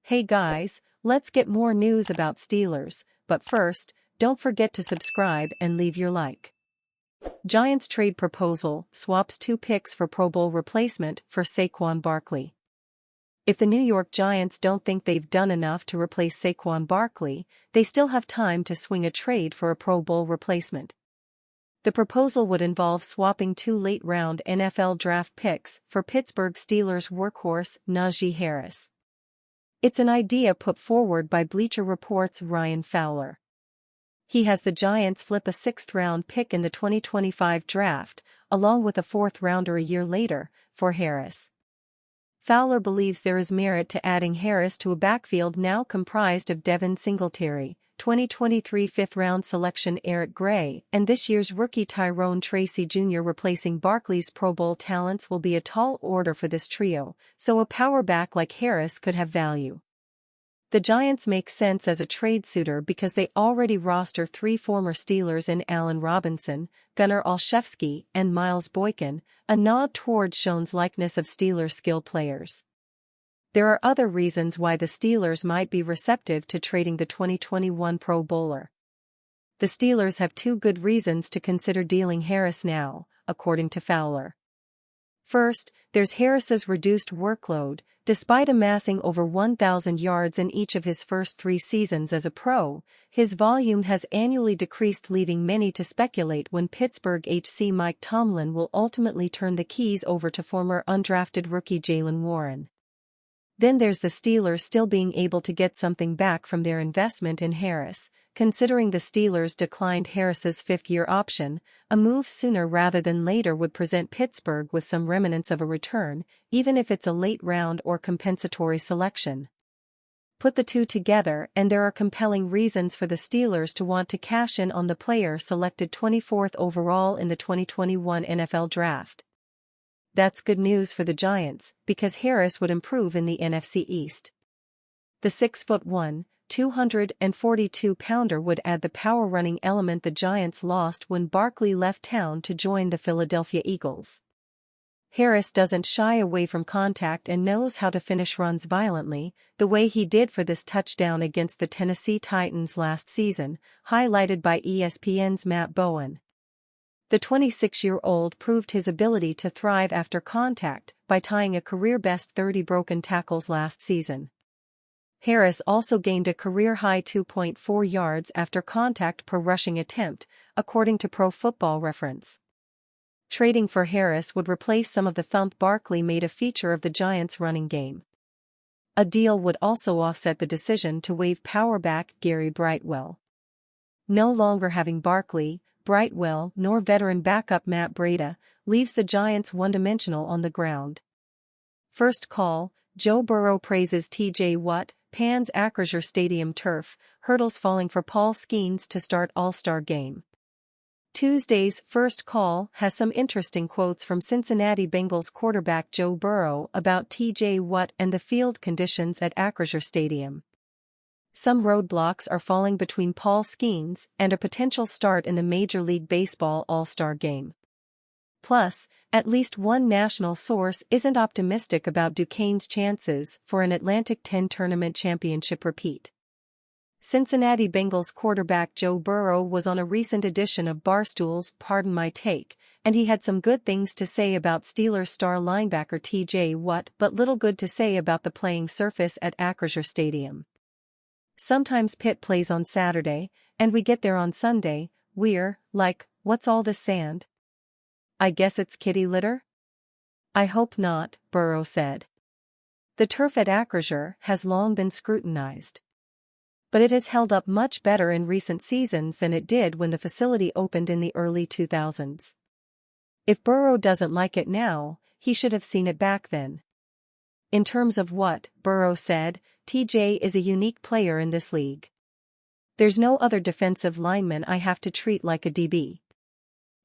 Hey guys, let's get more news about Steelers, but first, don't forget to subscribe and leave your like. Giants trade proposal swaps 2 picks for Pro Bowl replacement for Saquon Barkley. If the New York Giants don't think they've done enough to replace Saquon Barkley, they still have time to swing a trade for a Pro Bowl replacement. The proposal would involve swapping 2 late-round NFL draft picks for Pittsburgh Steelers workhorse Najee Harris. It's an idea put forward by Bleacher Report's Ryan Fowler. He has the Giants flip a 6th-round pick in the 2025 draft, along with a 4th-rounder a year later, for Harris. Fowler believes there is merit to adding Harris to a backfield now comprised of Devin Singletary, 2023 5th-round selection Eric Gray, and this year's rookie Tyrone Tracy Jr. Replacing Barkley's Pro Bowl talents will be a tall order for this trio, so a power back like Harris could have value. The Giants make sense as a trade suitor because they already roster 3 former Steelers in Allen Robinson, Gunnar Olszewski, and Miles Boykin, a nod toward Schoen's likeness of Steelers skill players. There are other reasons why the Steelers might be receptive to trading the 2021 Pro Bowler. The Steelers have 2 good reasons to consider dealing Harris now, according to Fowler. First, there's Harris's reduced workload. Despite amassing over 1,000 yards in each of his first 3 seasons as a pro, his volume has annually decreased, leaving many to speculate when Pittsburgh HC Mike Tomlin will ultimately turn the keys over to former undrafted rookie Jaylen Warren. Then there's the Steelers still being able to get something back from their investment in Harris. Considering the Steelers declined Harris's 5th-year option, a move sooner rather than later would present Pittsburgh with some remnants of a return, even if it's a late-round or compensatory selection. Put the 2 together and there are compelling reasons for the Steelers to want to cash in on the player selected 24th overall in the 2021 NFL Draft. That's good news for the Giants, because Harris would improve in the NFC East. The 6'1", 242-pounder would add the power-running element the Giants lost when Barkley left town to join the Philadelphia Eagles. Harris doesn't shy away from contact and knows how to finish runs violently, the way he did for this touchdown against the Tennessee Titans last season, highlighted by ESPN's Matt Bowen. The 26-year-old proved his ability to thrive after contact by tying a career-best 30 broken tackles last season. Harris also gained a career-high 2.4 yards after contact per rushing attempt, according to Pro Football Reference. Trading for Harris would replace some of the thump Barkley made a feature of the Giants' running game. A deal would also offset the decision to waive power back Gary Brightwell. No longer having Barkley, Brightwell, nor veteran backup Matt Breida, leaves the Giants one-dimensional on the ground. First call, Joe Burrow praises T.J. Watt, pans Acrisure Stadium turf, hurdles falling for Paul Skeens to start All-Star game. Tuesday's first call has some interesting quotes from Cincinnati Bengals quarterback Joe Burrow about T.J. Watt and the field conditions at Acrisure Stadium. Some roadblocks are falling between Paul Skeens and a potential start in the Major League Baseball All-Star game. Plus, at least one national source isn't optimistic about Duquesne's chances for an Atlantic 10 tournament championship repeat. Cincinnati Bengals quarterback Joe Burrow was on a recent edition of Barstool's Pardon My Take, and he had some good things to say about Steelers star linebacker T.J. Watt but little good to say about the playing surface at Acrisure Stadium. Sometimes Pitt plays on Saturday, and we get there on Sunday. We're like, what's all this sand? I guess it's kitty litter? I hope not, Burrow said. The turf at Acrisure has long been scrutinized. But it has held up much better in recent seasons than it did when the facility opened in the early 2000s. If Burrow doesn't like it now, he should have seen it back then. In terms of what, Burrow said, TJ is a unique player in this league. There's no other defensive lineman I have to treat like a DB.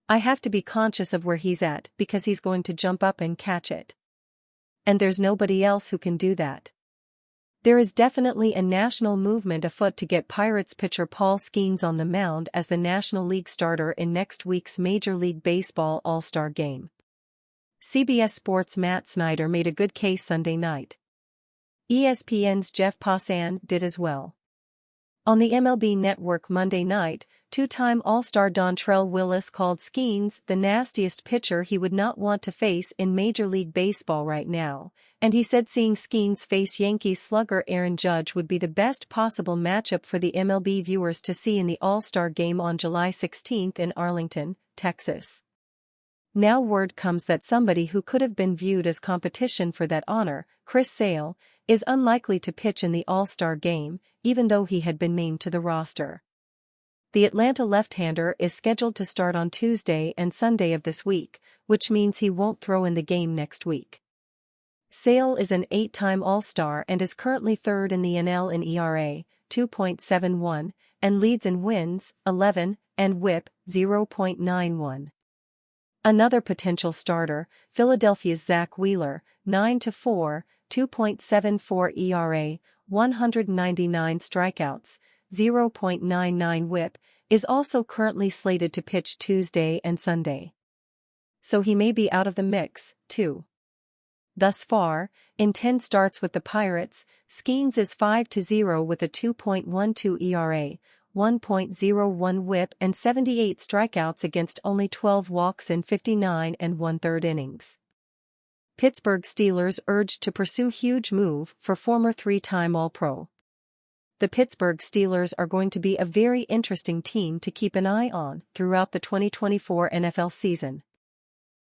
I have to be conscious of where he's at because he's going to jump up and catch it. And there's nobody else who can do that. There is definitely a national movement afoot to get Pirates pitcher Paul Skeens on the mound as the National League starter in next week's Major League Baseball All-Star Game. CBS Sports' Matt Snyder made a good case Sunday night. ESPN's Jeff Passan did as well. On the MLB Network Monday night, two-time All-Star Dontrelle Willis called Skeens the nastiest pitcher he would not want to face in Major League Baseball right now, and he said seeing Skeens face Yankees slugger Aaron Judge would be the best possible matchup for the MLB viewers to see in the All-Star Game on July 16 in Arlington, Texas. Now word comes that somebody who could have been viewed as competition for that honor, Chris Sale, is unlikely to pitch in the All-Star Game, even though he had been named to the roster. The Atlanta left-hander is scheduled to start on Tuesday and Sunday of this week, which means he won't throw in the game next week. Sale is an 8-time All-Star and is currently third in the NL in ERA, 2.71, and leads in wins, 11, and WHIP, 0.91. Another potential starter, Philadelphia's Zach Wheeler, 9-4, 2.74 ERA, 199 strikeouts, 0.99 WHIP, is also currently slated to pitch Tuesday and Sunday. So he may be out of the mix, too. Thus far, in 10 starts with the Pirates, Skeens is 5-0 with a 2.12 ERA, 1.01 WHIP and 78 strikeouts against only 12 walks in 59 1/3 innings. Pittsburgh Steelers urged to pursue huge move for former 3-time All-Pro. The Pittsburgh Steelers are going to be a very interesting team to keep an eye on throughout the 2024 NFL season.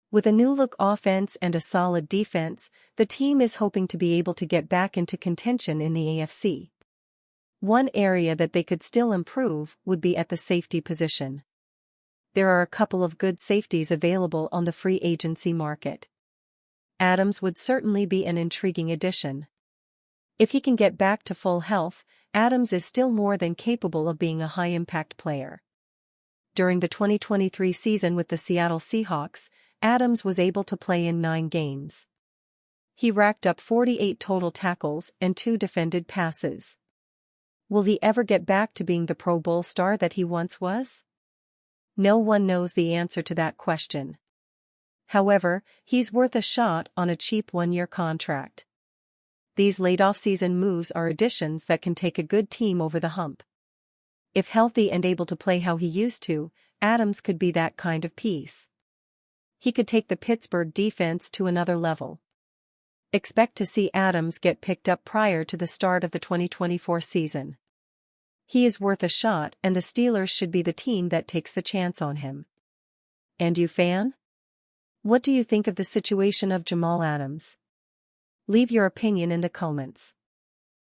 With a new-look offense and a solid defense, the team is hoping to be able to get back into contention in the AFC. One area that they could still improve would be at the safety position. There are a couple of good safeties available on the free agency market. Adams would certainly be an intriguing addition. If he can get back to full health, Adams is still more than capable of being a high-impact player. During the 2023 season with the Seattle Seahawks, Adams was able to play in 9 games. He racked up 48 total tackles and 2 defended passes. Will he ever get back to being the Pro Bowl star that he once was? No one knows the answer to that question. However, he's worth a shot on a cheap 1-year contract. These late off-season moves are additions that can take a good team over the hump. If healthy and able to play how he used to, Adams could be that kind of piece. He could take the Pittsburgh defense to another level. Expect to see Adams get picked up prior to the start of the 2024 season. He is worth a shot and the Steelers should be the team that takes the chance on him. And you, fan? What do you think of the situation of Jamal Adams? Leave your opinion in the comments.